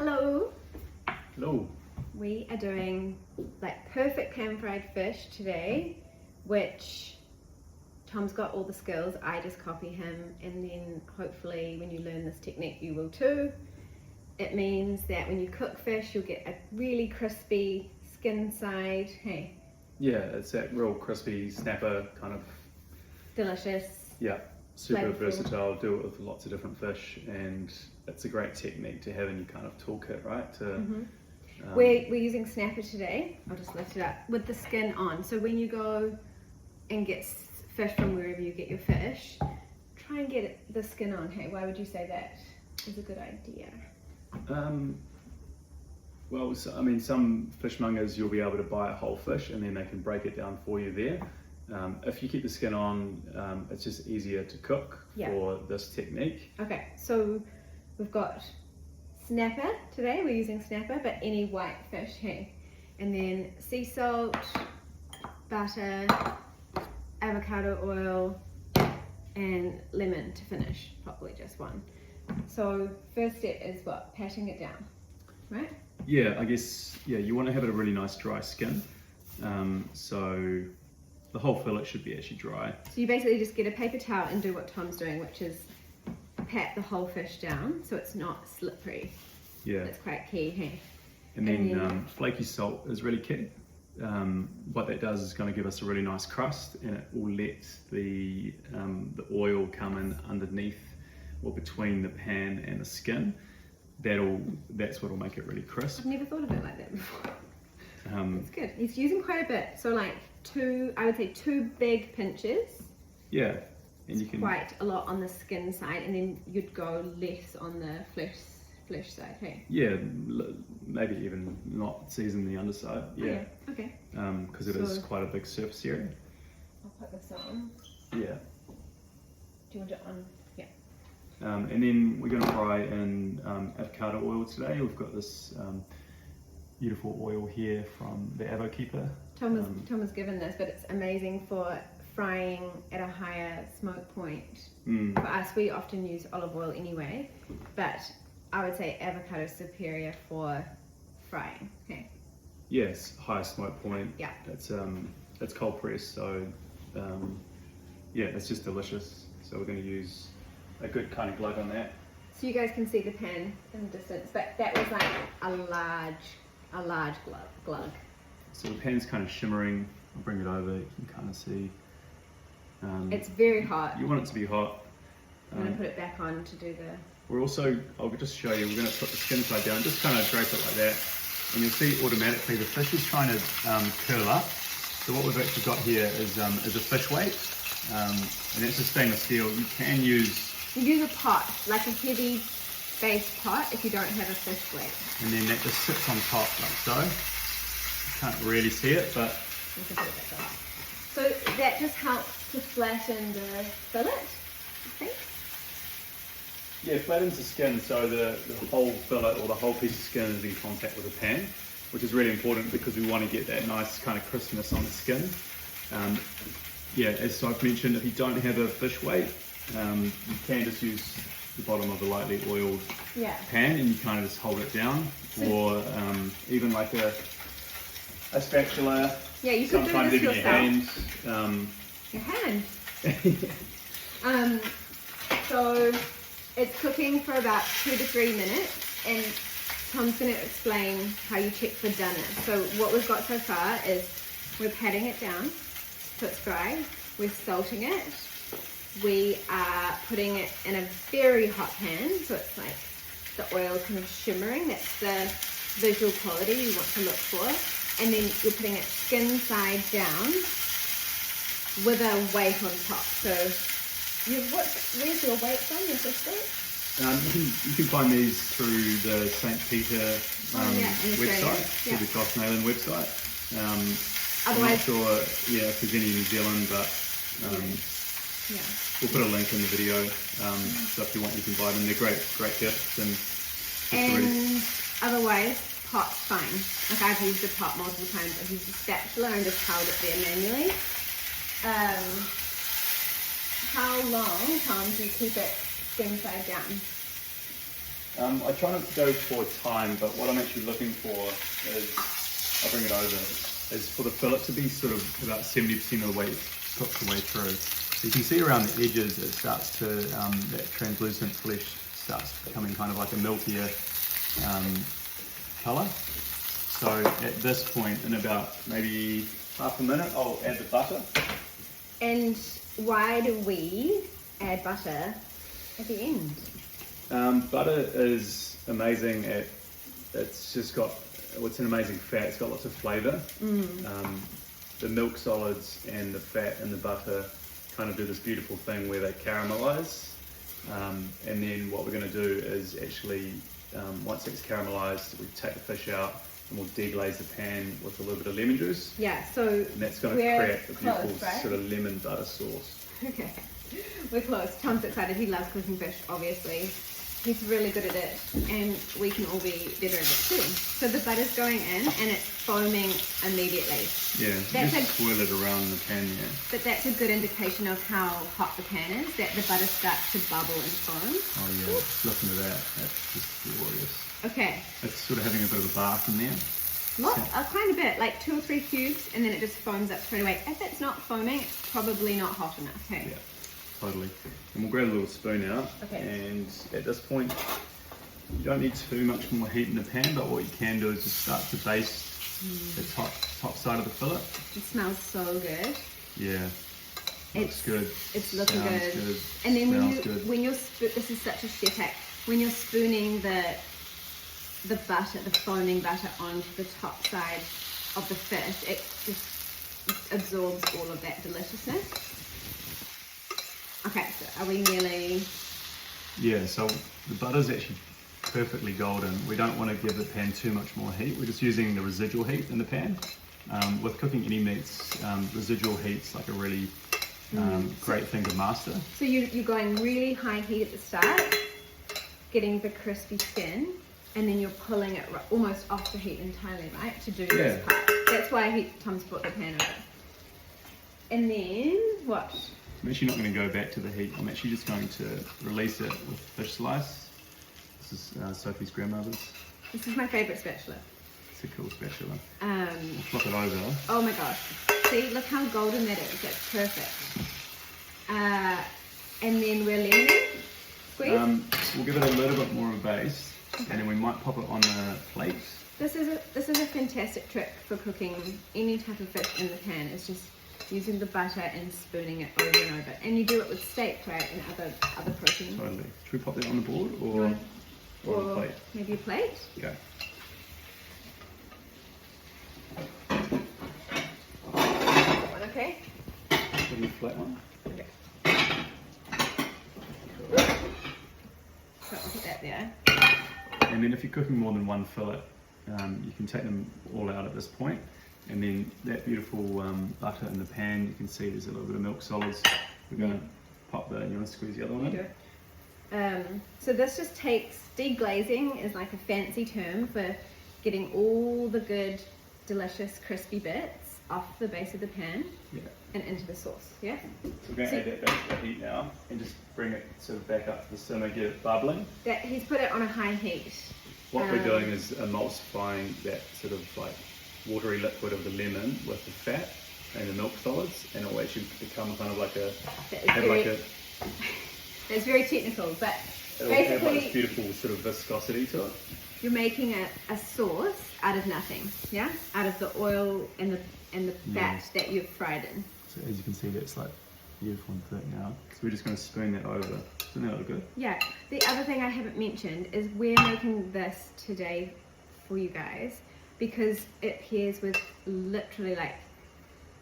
Hello. Hello. We are doing like perfect pan fried fish today, which Tom's got all the skills. I just copy him, and then hopefully when you learn this technique you will too. It means that when you cook fish you'll get a really crispy skin side. Hey, Yeah, it's that real crispy snapper kind of. delicious. Yeah, super Flavorful. versatile. Do it with lots of different fish, and it's a great technique to have in your kind of toolkit, right? We're using snapper today. I'll just lift it up with the skin on. So when you go and get fish from wherever you get your fish, try and get the skin on. Hey, why would you say that is a good idea? Well, I mean, some fishmongers you'll be able to buy a whole fish and then they can break it down for you there. If you keep the skin on, it's just easier to cook for this technique. Okay, so we've got snapper today. We're using snapper, but any white fish, hey. And then sea salt, butter, avocado oil, and lemon to finish. Probably just one. So first step is what? Patting it down, right? Yeah, I guess, you want to have it a really nice dry skin. So the whole fillet should be actually dry. So you basically just get a paper towel and do what Tom's doing, which is pat the whole fish down so it's not slippery. Yeah. That's quite key, hey? And then flaky salt is really key. What that does is going to give us a really nice crust, and it will let the oil come in underneath or between the pan and the skin. That's what will make it really crisp. I've never thought of it like that before. It's good. He's using quite a bit, so like I would say two big pinches. Yeah, and you can quite a lot on the skin side, and then you'd go less on the flesh side. Hey. Yeah, maybe even not season the underside. Yeah. Oh, okay. Because it is quite a big surface area. I'll put this on. Yeah. Do you want it on? Yeah. And then we're going to fry in avocado oil today. We've got this beautiful oil here from the Avo Keeper. Tom was given this, but it's amazing for frying at a higher smoke point. For us, we often use olive oil anyway, but I would say avocado is superior for frying. Okay. Yes, higher smoke point. Yeah. It's cold pressed, so it's just delicious. So we're going to use a good kind of glug on that. So you guys can see the pan in the distance, but that was like a large glug. So the pan's kind of shimmering. I'll bring it over. You can kind of see. It's very hot. You want it to be hot. I'm going to put it back on to do the... I'll just show you, we're going to put the skin side down, just kind of drape it like that. And you'll see automatically the fish is trying to curl up. So what we've actually got here is a fish weight. And that's a stainless steel. You can use... You use a pot, like a heavy base pot if you don't have a fish weight. And then that just sits on top like so. You can't really see it, but... You can put it back on. So that just helps to flatten the fillet, I think. Yeah, flattens the skin so the whole fillet or the whole piece of skin is in contact with the pan, which is really important because we want to get that nice kind of crispness on the skin. As I've mentioned, if you don't have a fish weight, you can just use the bottom of a lightly oiled pan and you kind of just hold it down, or even like a spatula. Yeah, you can sometimes do this even yourself. your hand. Your hand. So it's cooking for about 2 to 3 minutes, and Tom's going to explain how you check for doneness. So what we've got so far is we're patting it down so it's dry. We're salting it. We are putting it in a very hot pan, so it's like the oil kind of shimmering. That's the visual quality you want to look for. And then you're putting it skin side down with a weight on top. So where's your weight from, your fish weight? You can find these through the St. Peter website, through the Gosnellan website. I'm not sure if there's any in New Zealand, but we'll put a link in the video. So if you want, you can buy them. They're great gifts. And otherwise, pot's fine. Like I've used a pot multiple times. I've used a spatula and just held it there manually. How long, Tom, do you keep it skin side down? I try not to go for time, but what I'm actually looking for is, I'll bring it over, is for the fillet to be sort of about 70% of the way cooked the way through. So you can see around the edges it starts to, that translucent flesh starts becoming kind of like a milkier colour. So at this point, in about maybe half a minute, I'll add the butter. And why do we add butter at the end? Butter is amazing at, it's an amazing fat, it's got lots of flavour. The milk solids and the fat and the butter kind of do this beautiful thing where they caramelise. And then what we're going to do is actually, once it's caramelised, we take the fish out and we'll deglaze the pan with a little bit of lemon juice. Yeah, so And that's going to create a beautiful close, right? sort of lemon butter sauce. Okay, we're close. Tom's excited. He loves cooking fish, obviously. He's really good at it, and we can all be better at it too. So the butter's going in, and it's foaming immediately. Yeah, That's just swirl it around the pan there. But that's a good indication of how hot the pan is, that the butter starts to bubble and foam. Oh yeah, listen to that, that's just glorious. Okay, It's sort of having a bit of a bath in there. quite a bit, like 2 or 3 cubes, and then it just foams up straight away. If it's not foaming, it's probably not hot enough, okay? Yeah, totally. And we'll grab a little spoon out. Okay. And at this point, you don't need too much more heat in the pan, but what you can do is just start to baste the top side of the fillet. It smells so good. Yeah, It's looks good. It's looking Sounds good. And then Smells when you're this is such a chef hack. When you're spooning the butter, the foaming butter onto the top side of the fish, it just absorbs all of that deliciousness. Okay, so are we nearly? Yeah, so the butter's actually perfectly golden. We don't want to give the pan too much more heat. We're just using the residual heat in the pan. With cooking any meats, residual heat's like a really great thing to master. So you're going really high heat at the start, getting the crispy skin, and then you're pulling it almost off the heat entirely, right? To do this part. That's why Tom's brought the pan over. And then what? I'm actually not going to go back to the heat. I'm actually just going to release it with fish slice. This is Sophie's grandmother's. This is my favourite spatula. It's a cool spatula. We'll flip it over. Oh my gosh. See, look how golden that is. That's perfect. And then we're leaning. Squeeze. We'll give it a little bit more of a base, and then we might pop it on the plate. This is a fantastic trick for cooking any type of fish in the pan. It's just using the butter and spooning it over and over. And you do it with steak, right, and other proteins. Totally. Should we pop that on the board or on the plate? Maybe a plate. Yeah. Okay. Maybe a flat one. Okay. So I'll put that there. And then if you're cooking more than one fillet, you can take them all out at this point. And then that beautiful butter in the pan, you can see there's a little bit of milk solids. We're going to pop that, and you want to squeeze the other one in? So this just takes, deglazing is like a fancy term for getting all the good, delicious, crispy bits off the base of the pan and into the sauce, yeah? So we're going to add that back to the heat now and just bring it sort of back up to the simmer, get it bubbling. He's put it on a high heat. What we're doing is emulsifying that sort of like watery liquid of the lemon with the fat and the milk solids, and it will actually become kind of like It's very technical, but it'll have like basically this beautiful sort of viscosity to it. you're making a sauce out of nothing, yeah? Out of the oil and the fat that you've fried in. So as you can see, that's like beautiful and thick now. So we're just going to spoon that over. Doesn't that look good? Yeah. The other thing I haven't mentioned is we're making this today for you guys because it pairs with literally like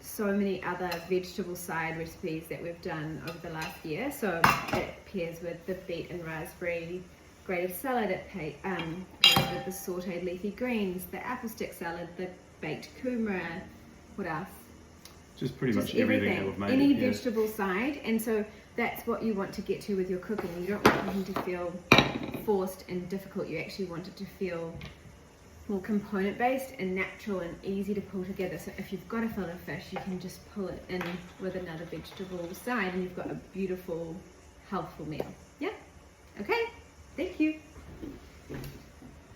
so many other vegetable side recipes that we've done over the last year. So it pairs with the beet and raspberry grated salad, it pairs with the sauteed leafy greens, the apple stick salad, the baked kumara, what else? Just pretty much everything that we've made. Any vegetable side, and so that's what you want to get to with your cooking. You don't want cooking to feel forced and difficult. You actually want it to feel more component based and natural and easy to pull together. So if you've got a fillet of fish, you can just pull it in with another vegetable side and you've got a beautiful, healthful meal. Yeah? Okay, thank you. it.